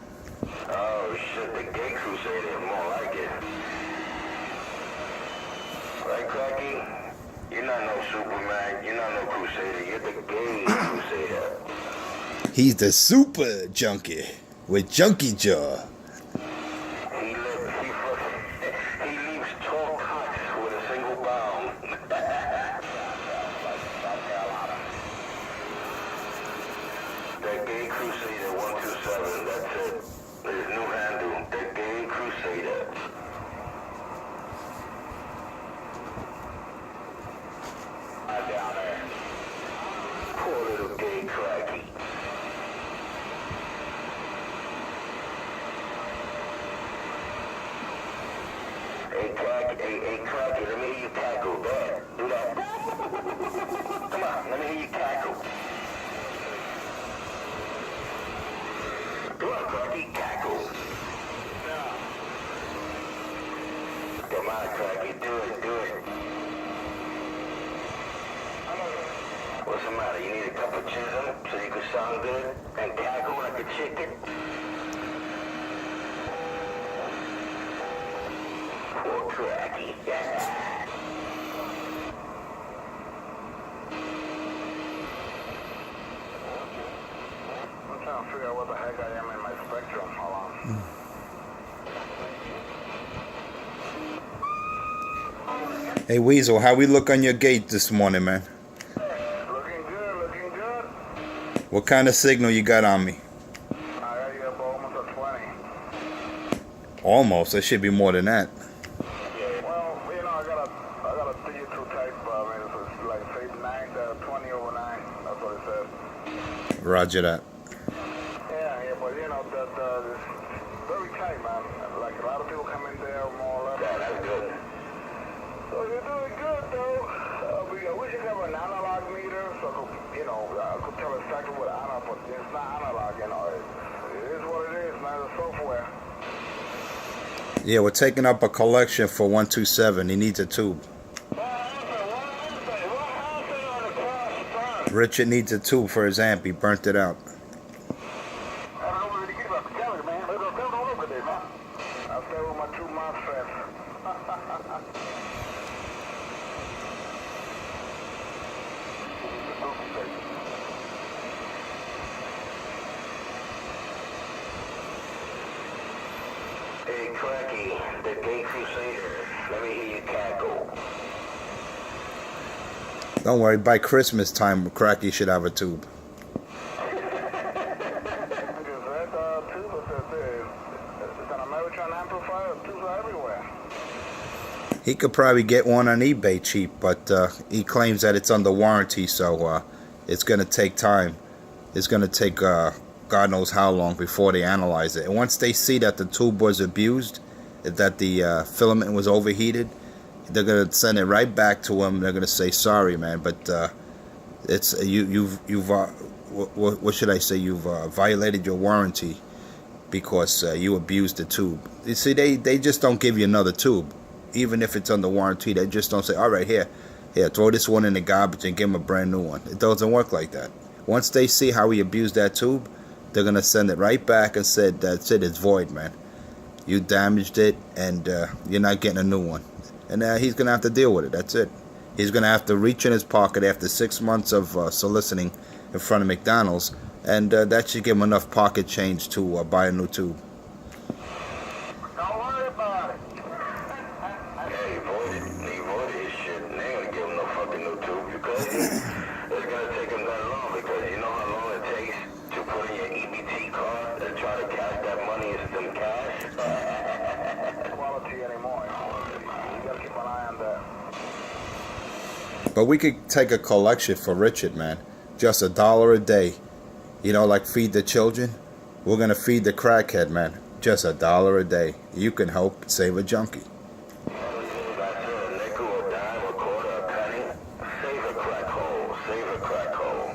Oh shit, the gay crusader is more like it. Right, Cracky? You're not no Superman, you're not no crusader, you're the gay crusader. He's the super junkie with junkie jaw. He leaves tall cuts with a single bound. Gay Crusader 127. That's it. His new handle. The Gay Crusader. Down there. Poor little gay cracky. Hey, cracky, let me hear you cackle. There, do that. Come on, let me hear you cackle. Come on, cracky, cackle. Come on, cracky, do it. What's the matter? You need a cup of chisel so you can sound good and cackle like a chicken? Poor cracky. I'm trying to figure out what the heck I am in my spectrum. Hold on. Hey Weasel, how we look on your gate this morning, man? Looking good. What kind of signal you got on me? I got you up almost a 20. Almost. It should be more than that. Well, you know, I got a DU2 type, it's like say 20 over 9, that's what it says. Roger that. Yeah, but you know, it's very tight, man. Like a lot of people come in there more or less. Yeah, that's good. So you're doing good, though. I wish you could have an analog meter, so I could tell exactly what analog, but it's not analog, you know. It is what it is, man, the software. Yeah, we're taking up a collection for 127. He needs a tube. Richard needs a tube for his amp. He burnt it out. I'll stay with my 2 MOSFETs. Hey, Cracky, the Gay Crusader. Let me hear you cackle. Don't worry, by Christmas time, Cracky should have a tube. He could probably get one on eBay cheap, but he claims that it's under warranty, so it's going to take time. It's going to take God knows how long before they analyze it. And once they see that the tube was abused, that the filament was overheated, they're going to send it right back to him. They're going to say, sorry, man, but it's you've what should I say? You've violated your warranty because you abused the tube. You see, they just don't give you another tube. Even if it's under warranty, they just don't say, all right, here, throw this one in the garbage and give him a brand new one. It doesn't work like that. Once they see how he abused that tube, they're going to send it right back and say, that's it, it's void, man. You damaged it, and you're not getting a new one. And he's going to have to deal with it, that's it. He's going to have to reach in his pocket after 6 months of soliciting in front of McDonald's, and that should give him enough pocket change to buy a new tube. Don't worry about it. Hey, voided his shit. They ain't gonna give him no fucking new tube. You crazy? It's gonna take him that long because you know how long it takes to put in your EBT card and try to cash that money into some cash? Quality anymore. You gotta keep an eye on that. But we could take a collection for Richard, man. Just $1 a day. You know, like feed the children. We're going to feed the crackhead, man. Just $1 a day. You can help save a junkie. That's a nickel, a dime, a quarter, a penny. Save a crack hole. Save a crack hole.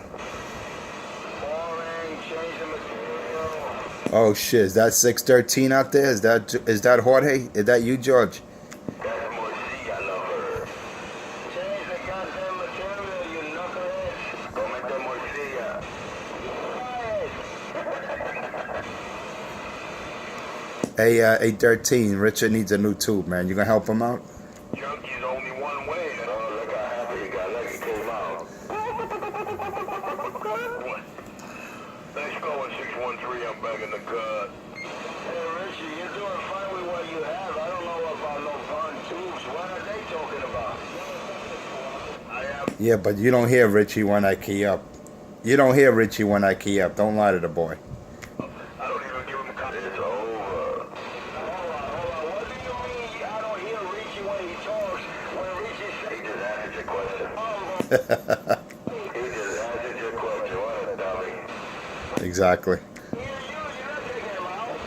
Boring. Change the material. Oh, shit. Is that 613 out there? Is that Jorge? Is that you, George? That's Morcia, lover. Change the goddamn material, you knucklehead. Go make that Morcia. Hey, 13. Richard needs a new tube, man. You going to help him out? Junkie's only one way. Oh, look how happy he got. Look, he came out. Thanks for calling 613. I'm back in the cut. Hey, Richie, you're doing fine with what you have. I don't know about no fun tubes. What are they talking about? I have Yeah, but you don't hear Richie when I key up. You don't hear Richie when I key up. Don't lie to the boy. I don't even give him credit. It's over. Hold on. What do you mean I don't hear Richie when he talks? When Richie He says, just answered your question. He just answered your question. What a dummy. Exactly. you're not taking him out.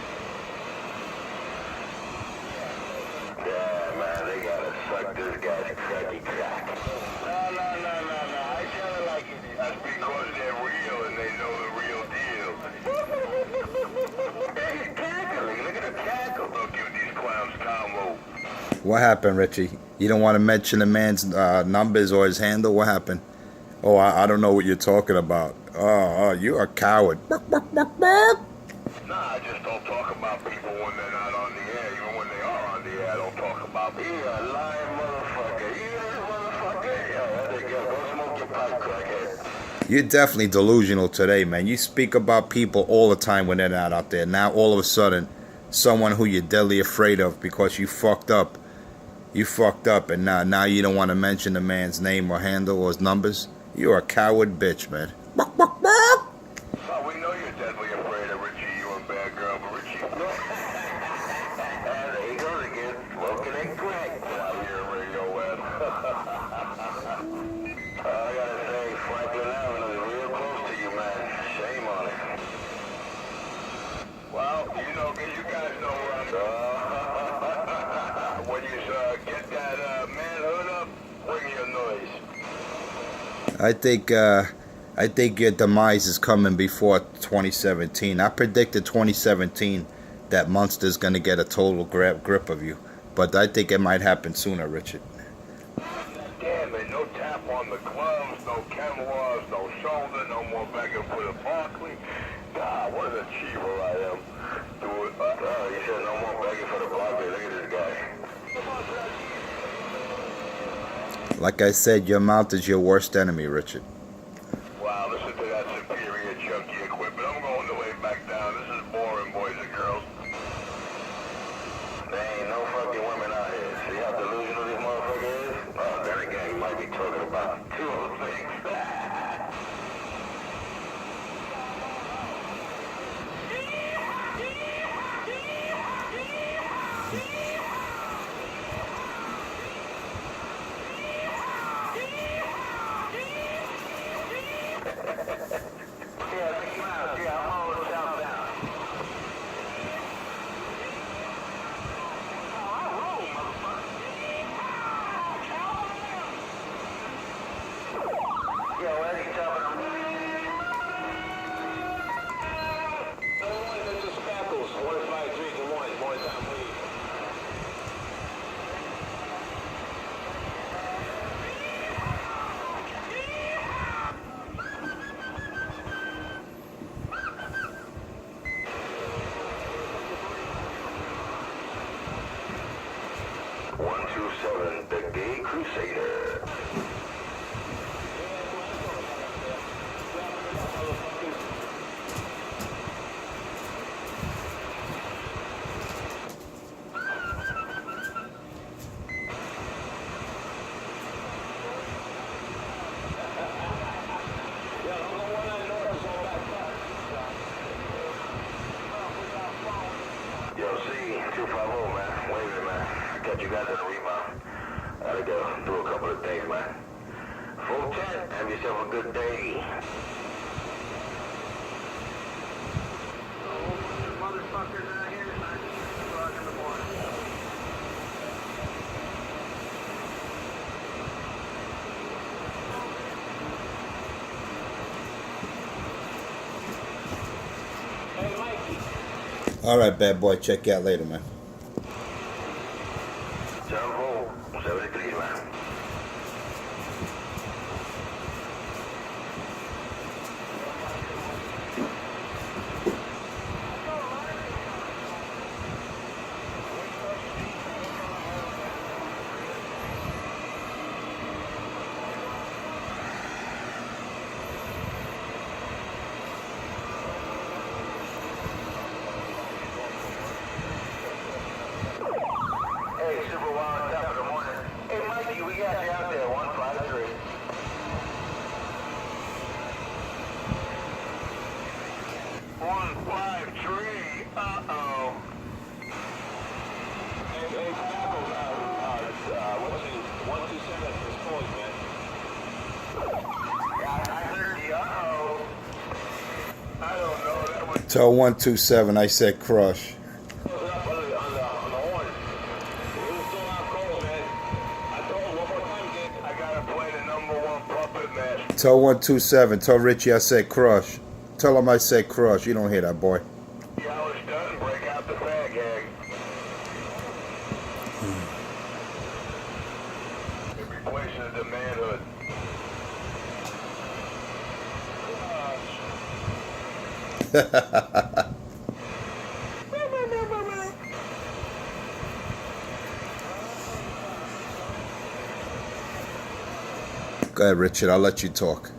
Yeah, man, they gotta suck this guy's cracky crack. No. I tell it like it is. That's because they're real and they know the real deal. He's cackling. Look at the cackle. Don't give these clowns combo. What happened, Richie? You don't want to mention the man's numbers or his handle? What happened? Oh, I don't know what you're talking about. Oh, you're a coward. Nah, I just don't talk about people when they're not on the air. Even when they are on the air, I don't talk about You people. a lying motherfucker. You this motherfucker. Yo, that nigga, go smoke your pipe, crackhead. You're definitely delusional today, man. You speak about people all the time when they're not out there. Now, all of a sudden, someone who you're deadly afraid of because you fucked up. You fucked up, and now you don't want to mention the man's name or handle or his numbers. You're a coward bitch, man. Oh, we know you're deadly afraid of Richie, you and bad girl, but Richie. And there he goes again, smoking and crack. Out here, Radio Web. I gotta say, Franklin Avenue is real close to you, man. Shame on it. Well, you guys know where I'm when you get that manhood up, bring your noise. I think your demise is coming before 2017. I predicted 2017 that Munster's going to get a total grip of you. But I think it might happen sooner, Richard. Damn it, no tap on the gloves, no Camelot, no shoulder, no more begging for the Barkley. God, what an achiever I am. Do it. Oh, you said no more begging for the Barkley. Look at this guy. Like I said, your mouth is your worst enemy, Richard. Wow, listen to that superior chunky equipment. I'm going the way back down. This is boring, boys and girls. There ain't no fucking women out here. See how delusional this motherfucker is? Oh, then again, you might be talking about two other things. The Gay Crusader. Yo, see, 250, man. Wait a minute, man. Catch you guys in the rebound. Gotta go do a couple of things, man. Full 10, have yourself a good day. All right, bad boy. Check you out later, man. 73, man. Tell 127 I said crush. On the horn. We're still not cold, man. I told him one more time, Dick. I gotta play the #1 puppet master. Tell 127. Tell Richie I said crush. Tell him I said crush. You don't hear that, boy. See how it's done? Break out the fag hag. It replaces the manhood. Go ahead, Richard. I'll let you talk.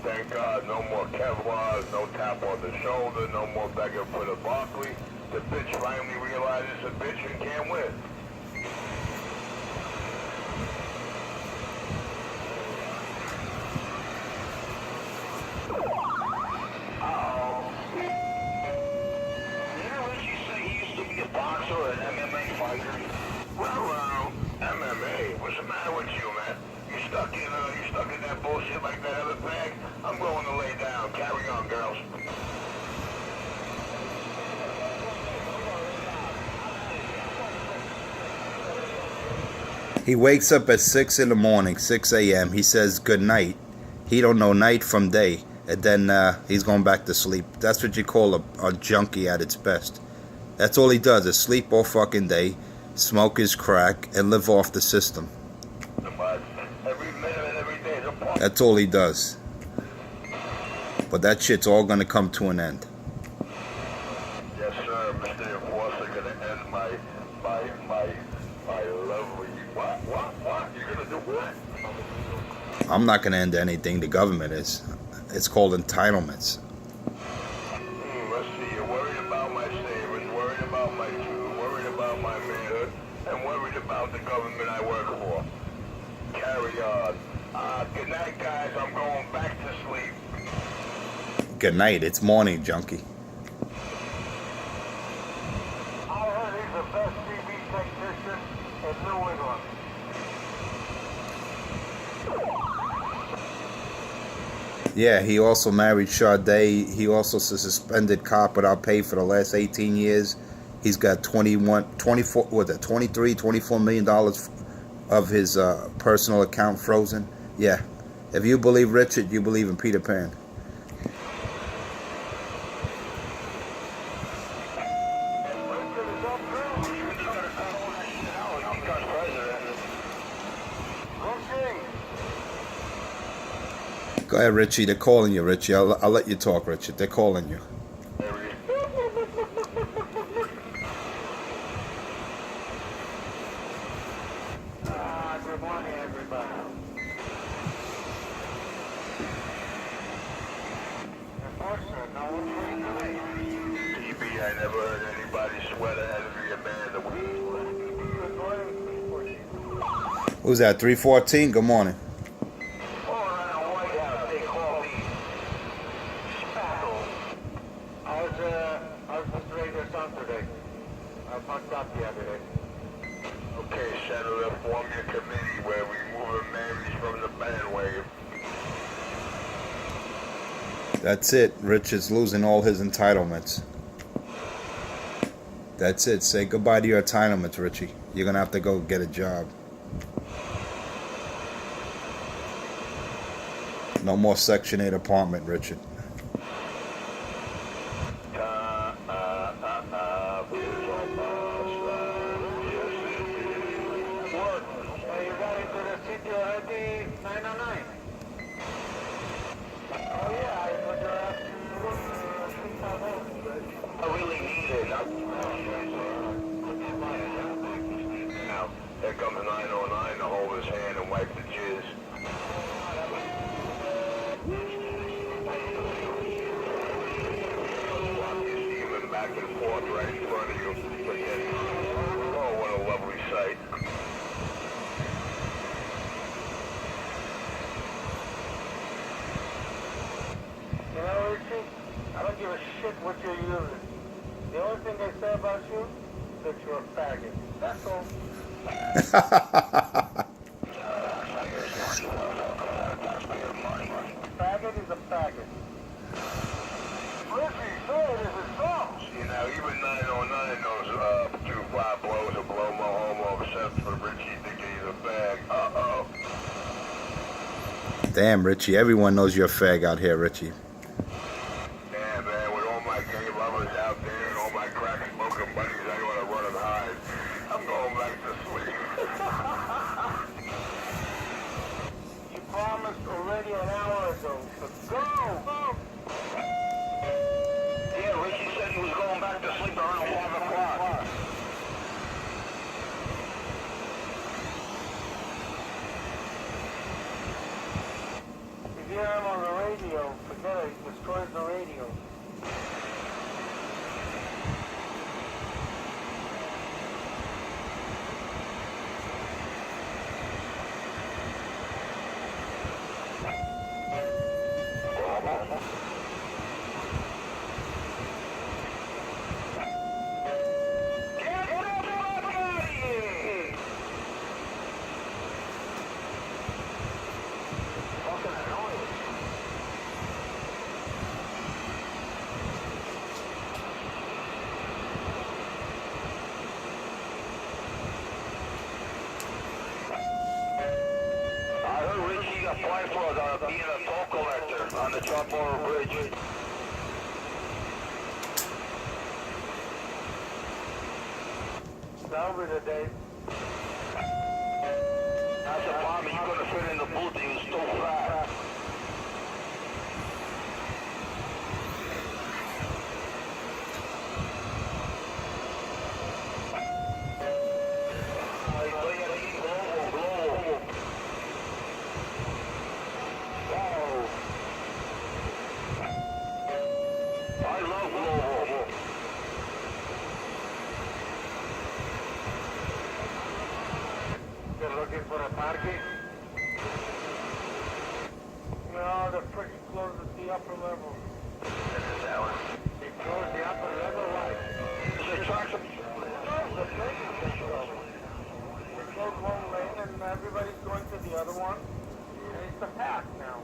Thank God, no more Kevlar, no tap on the shoulder, no more begging for the Barkley. The bitch finally realizes a bitch and can't win. Didn't Richie say he used to be a boxer or an MMA fighter? Well, MMA? What's the matter with you, man? You stuck in that bullshit like that other bag? I'm going to lay down. Carry on, girls. He wakes up at 6 in the morning, 6 a.m. He says good night. He don't know night from day. And then he's going back to sleep. That's what you call a junkie at its best. That's all he does is sleep all fucking day, smoke his crack, and live off the system. Every minute and every day is a part. That's all he does. But that shit's all going to come to an end. Yes, sir, Mr. Enforcer, gonna end my lovely... What? You're gonna do what? I'm not going to end anything. The government is. It's called entitlements. Let's see, you're worried about my savings, worried about my food, worried about my manhood, and worried about the government I work for. Carry on. Good night, guys. I'm going back to sleep. Good night. It's morning, junkie. I heard he's the best TV technician in New England. Yeah, he also married Sade. He also is a suspended cop without pay for the last 18 years. He's got 24 million dollars of his personal account frozen. Yeah, if you believe Richard, you believe in Peter Pan. Go ahead, Richie. They're calling you, Richie. I'll let you talk, Richard. They're calling you. Good morning, everybody. Enforcer, no one's free tonight. PB, I never heard anybody sweat ahead of me a man the week. Good morning, Enforcer. Who's that? 314. Good morning. Okay, Senator, form your committee where we move Marys from the bandwagon. That's it. Richard's losing all his entitlements. That's it. Say goodbye to your entitlements, Richie. You're going to have to go get a job. No more Section 8 apartment, Richard. Now, there comes 909 to hold his hand and wipe the jizz. Steaming back and forth right in front of you. Oh, what a lovely sight. You know, Richie, I don't give a shit what you're using. The only thing they say about you is that you're a faggot. That's all. Faggot is a faggot. Richie, say it isn't Damn, Richie. Everyone knows you're a fag out here, Richie. Yeah, man, with all my gay lovers out there and all my crack smoking buddies, I want to run and hide. I'm going back to sleep. You promised already an hour ago. So go! Yeah, Richie said he was going back to sleep around 5 o'clock. If you hear him on the radio, forget it. He destroys the radio. Get the fuck out of here! Fucking annoying. I heard Richie applied for being a toll collector on the Chopper Bridge. That'll be the day. That's the problem, you couldn't fit in the booth, he was too fat. I love Globo. They're looking for a parking. No, they're freaking close at the upper level. They close the upper level, right? The tracks are... No, the train control. They close one lane and everybody's going to the other one. And it's a pack now.